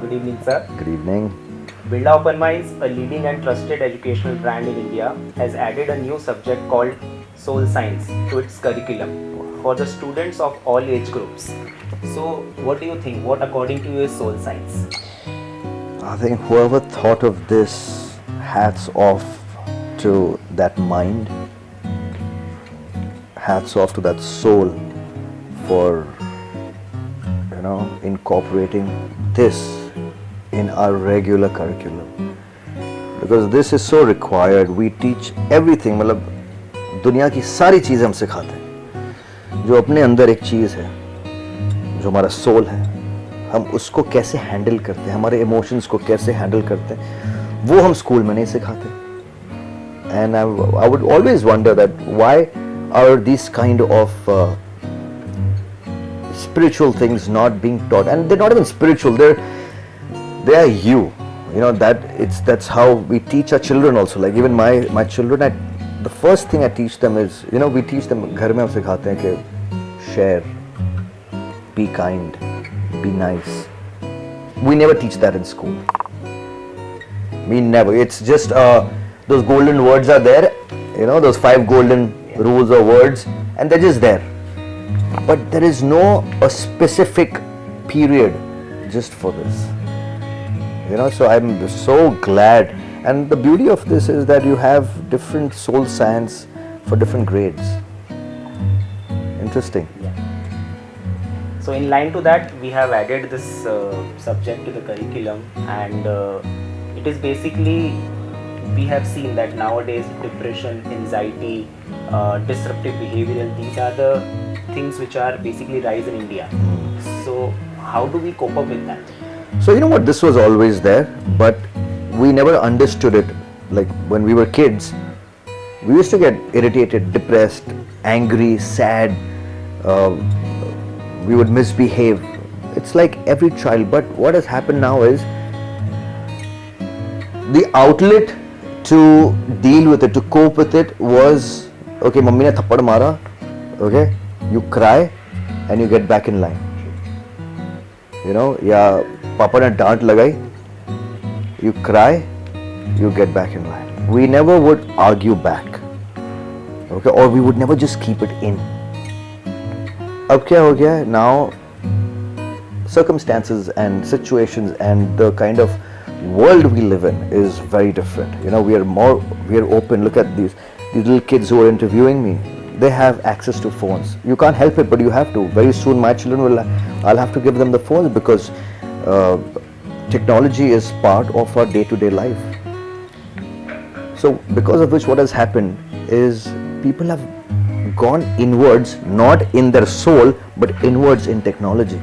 Good evening, sir. Good evening. Birla Open Minds, a leading and trusted educational brand in India, has added a new subject called Soul Science to its curriculum for the students of all age groups. So, what do you think? What, according to you, is soul science? I think whoever thought of this, hats off to that mind, hats off to that soul for incorporating this in our regular curriculum, because this is so required. We teach everything. मतलब दुनिया की सारी चीज़ें हम सिखाते हैं. जो अपने अंदर एक चीज़ है, जो हमारा सोल है, हम उसको कैसे हैंडल करते हैं, हमारे इमोशंस को कैसे हैंडल करते हैं, वो हम स्कूल में नहीं सिखाते. And I would always wonder that why are these kind of spiritual things not being taught, and they're not even spiritual. They are you. That's how we teach our children also. Like even my children, the first thing I teach them is we teach them घर में हम सिखाते हैं कि share, be kind, be nice. We never teach that in school. We never. It's just those golden words are there. Those 5 golden rules or words, and they're just there. But there is no a specific period just for this. So I'm so glad, and the beauty of this is that you have different soul science for different grades. Interesting. Yeah. So in line to that, we have added this subject to the curriculum, and it is basically, we have seen that nowadays depression, anxiety, disruptive behavioral, these are the things which are basically rise in India. So how do we cope up with that? So what, this was always there, but we never understood it. Like when we were kids, we used to get irritated, depressed, angry, sad. We would misbehave. It's like every child. But what has happened now is the outlet to deal with it, to cope with it was, okay, mummy ne thappad mara, okay, you cry and you get back in line. या पापा ने डांट लगाई, you cry, you get back in line. We never would argue back, okay, or we would never just keep it in. अब क्या हो गया है? Now circumstances and situations and the kind of world we live in is very different. We are open. Look at these little kids who are interviewing me. They have access to phones. You can't help it, but you have to. Very soon my children I'll have to give them the phones, because technology is part of our day-to-day life. So because of which, what has happened is people have gone inwards, not in their soul, but inwards in technology.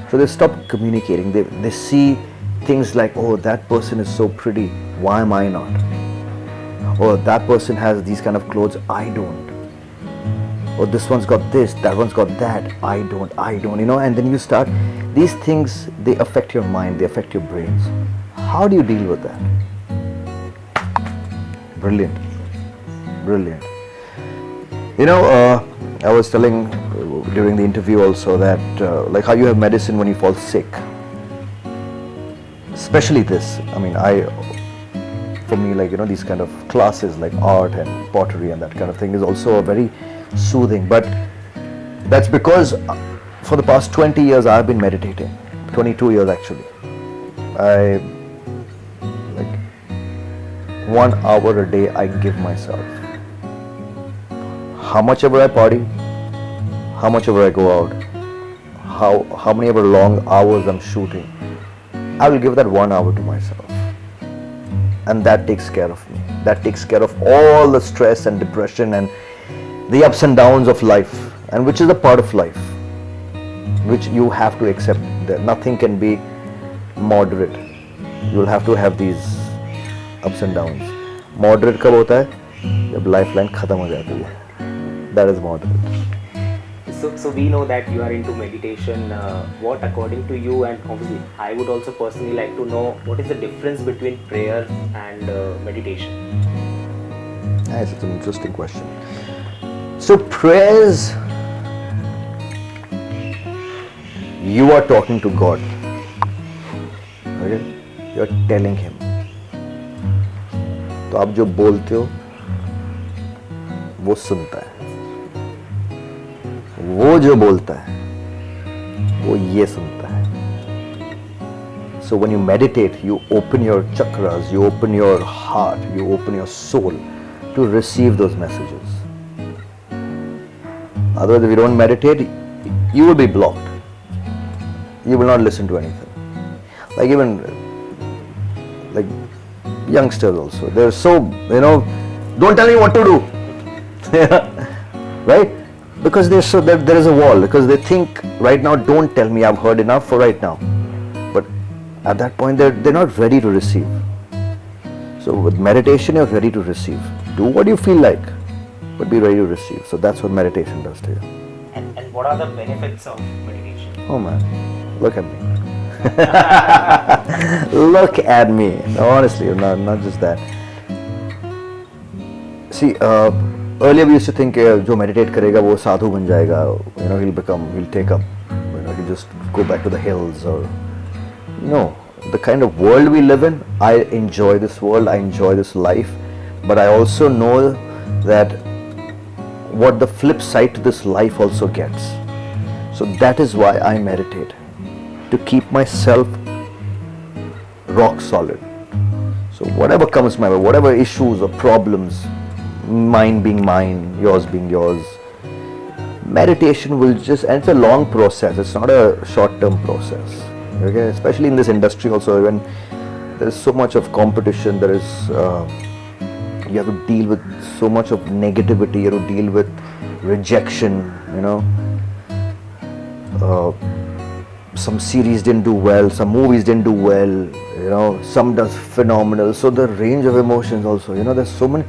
So they stopped communicating. They see things like, oh, that person is so pretty, why am I not? Or that person has these kind of clothes, I don't. Or this one's got this, that one's got that, I don't, and then you start, these things, they affect your mind, they affect your brains. How do you deal with that? Brilliant. I was telling during the interview also that like how you have medicine when you fall sick, especially this. For me, like these kind of classes like art and pottery and that kind of thing is also a very soothing. But that's because for the past 20 years I've been meditating. 22 years actually. I like 1 hour a day I give myself. How much ever I party, how much ever I go out, how many ever long hours I'm shooting, I will give that 1 hour to myself. And that takes care of me. That takes care of all the stress and depression and the ups and downs of life, and which is a part of life, which you have to accept. That nothing can be moderate. You will have to have these ups and downs. Moderate कब होता है? जब lifeline खत्म हो जाती है. That is moderate. So we know that you are into meditation. What, according to you, and obviously I would also personally like to know, what is the difference between prayer and meditation? Yes, it's an interesting question. So prayers, you are talking to God. Okay? You're telling him. तो आप जो बोलते हो वो सुनता है, वो जो बोलता है वो ये सुनता है. So when you meditate, you open your chakras, you open your heart, you open your soul to receive those messages. Otherwise, if you don't meditate, you will be blocked. You will not listen to anything. Like even like youngsters also, they're so, don't tell me what to do. Right? Because there is a wall, because they think right now, don't tell me, I've heard enough for right now. But at that point, they're not ready to receive. So with meditation, you're ready to receive. Do what you feel like, but be ready to receive. So that's what meditation does to you. And what are the benefits of meditation? Oh man, look at me. Look at me. No, honestly, not just that. See, earlier we used to think जो meditate करेगा वो साधु बन जाएगा. He'll take up, he'll just go back to the hills or. No, the kind of world we live in, I enjoy this world, I enjoy this life, but I also know that what the flip side to this life also gets. So that is why I meditate, to keep myself rock solid. So whatever comes my way, whatever issues or problems, mine being mine, yours being yours, meditation will just, and it's a long process, it's not a short-term process. Okay, especially in this industry also, when there is so much of competition, there is you have to deal with so much of negativity, you have to deal with rejection, some series didn't do well, some movies didn't do well, some does phenomenal. So the range of emotions also, there's so many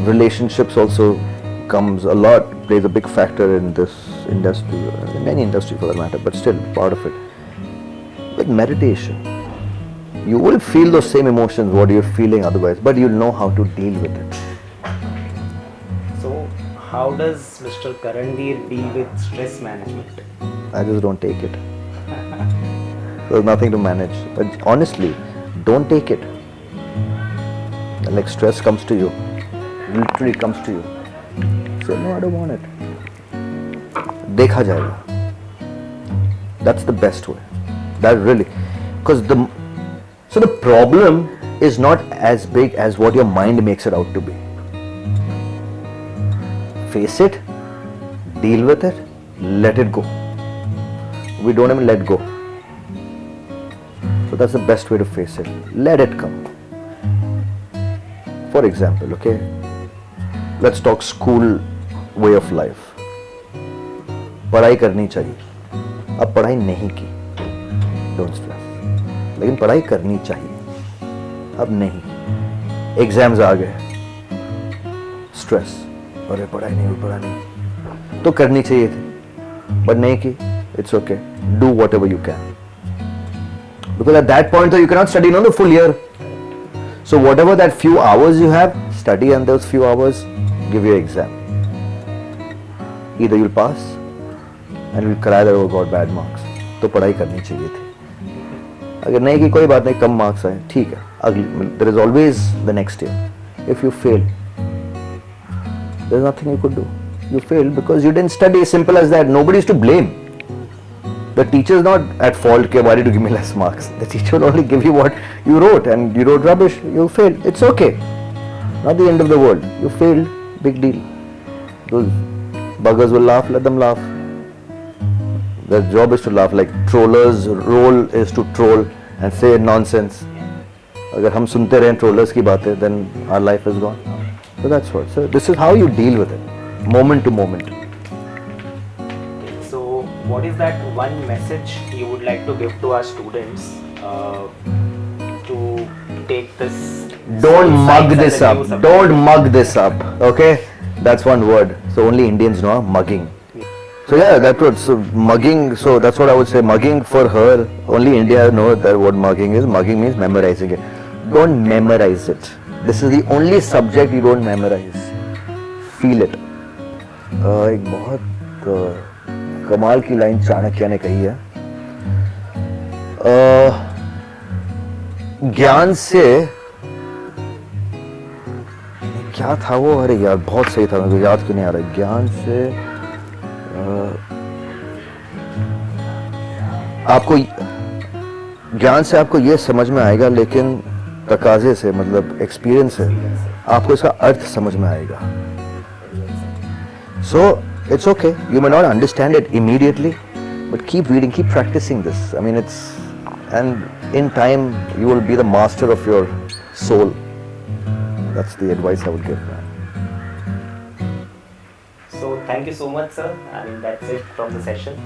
relationships also comes a lot, plays a big factor in this industry, in any industry for that matter, but still part of it. With meditation, you will feel those same emotions what you're feeling otherwise, but you'll know how to deal with it. So how does Mr. Karanvir deal with stress management? I just don't take it. There's nothing to manage. But honestly, don't take it. Like stress comes to you, literally comes to you. Say, no, I don't want it. Dekha jayega. That's the best way. That really, because the problem is not as big as what your mind makes it out to be. Face it, deal with it, let it go. We don't even let go. So that's the best way to face it. Let it come. For example, okay, let's talk school way of life. पढ़ाई करनी चाहिए. अब पढ़ाई नहीं की. Don't stress. लेकिन पढ़ाई करनी चाहिए. अब नहीं. एग्जाम्स आ गए. स्ट्रेस. अरे पढ़ाई नहीं. तो करनी चाहिए थी. बट नहीं की. It's okay. Do whatever you can. Because at that point, you cannot study the full year. So whatever that few hours you have, study, and those few hours, give your exam. Either you'll pass, and you'll cry that, oh God, bad marks. तो पढ़ाई करनी चाहिए थी. अगर नहीं की कोई बात नहीं, कम मार्क्स आए, ठीक है. अगली, there is always the next year. If you fail, there is nothing you could do. You failed because you didn't study. Simple as that. Nobody is to blame. The teacher is not at fault. Okay, why did you give me less marks? The teacher will only give you what you wrote, and you wrote rubbish. You failed. It's okay. Not the end of the world. You failed. Big deal. Those buggers will laugh. Let them laugh. Their job is to laugh. Like trollers' role is to troll and say nonsense. अगर हम सुनते रहें trollers की बातें, then our life is gone. So that's what. So this is how you deal with it, moment to moment. So what is that one message you would like to give to our students to take this? Don't mug this up. Don't mug this up. Okay, that's one word. So only Indians know mugging. So yeah, that's what. So mugging. So that's what I would say. Mugging for her. Only India knows that what mugging is. Mugging means memorizing it. Don't memorize it. This is the only subject you don't memorize. Feel it. एक बहुत कमाल की line Chanakya ने कही है. ज्ञान से क्या था वो, अरे यार बहुत सही था, मुझे याद क्यों नहीं आ रहा। ज्ञान से आपको ज्ञान से आपको ये समझ में आएगा, लेकिन तकाजे से मतलब एक्सपीरियंस से आपको इसका अर्थ समझ में आएगा। So it's okay, you may not understand it immediately, but keep reading, keep practicing this. I mean, and in time you will be the master of your soul. That's the advice I would give, man. So thank you so much, sir. I mean, that's it from the session.